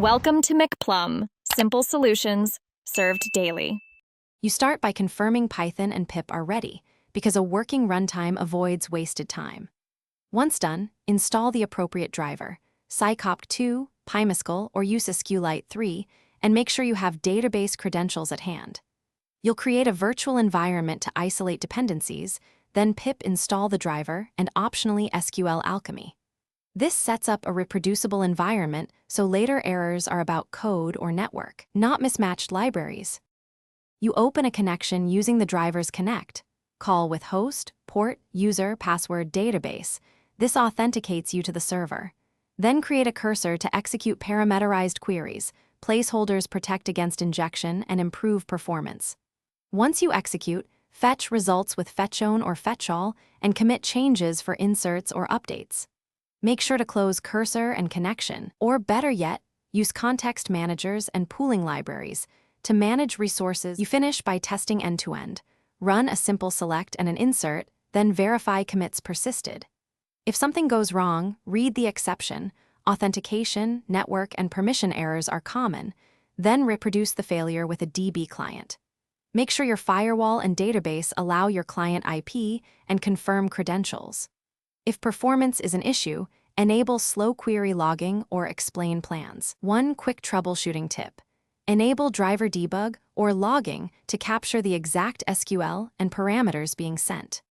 Welcome to McPlum, simple solutions served daily. You start by confirming Python and pip are ready, because a working runtime avoids wasted time. Once done, install the appropriate driver, scicop2, PyMySQL, or use SQLite 3, and make sure you have database credentials at hand. You'll create a virtual environment to isolate dependencies, then pip install the driver and optionally SQL Alchemy. This sets up a reproducible environment so later errors are about code or network, not mismatched libraries. You open a connection using the driver's connect, call with host, port, user, password, database. This authenticates you to the server. Then create a cursor to execute parameterized queries. Placeholders protect against injection and improve performance. Once you execute, fetch results with fetchown or fetchall and commit changes for inserts or updates. Make sure to close cursor and connection, or better yet, use context managers and pooling libraries to manage resources. You finish by testing end-to-end. Run a simple select and an insert, then verify commits persisted. If something goes wrong, read the exception. Authentication, network, and permission errors are common. Then reproduce the failure with a DB client. Make sure your firewall and database allow your client IP and confirm credentials. If performance is an issue, enable slow query logging or explain plans. One quick troubleshooting tip: enable driver debug or logging to capture the exact SQL and parameters being sent.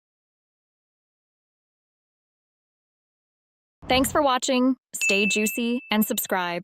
Thanks for watching. Stay juicy and subscribe.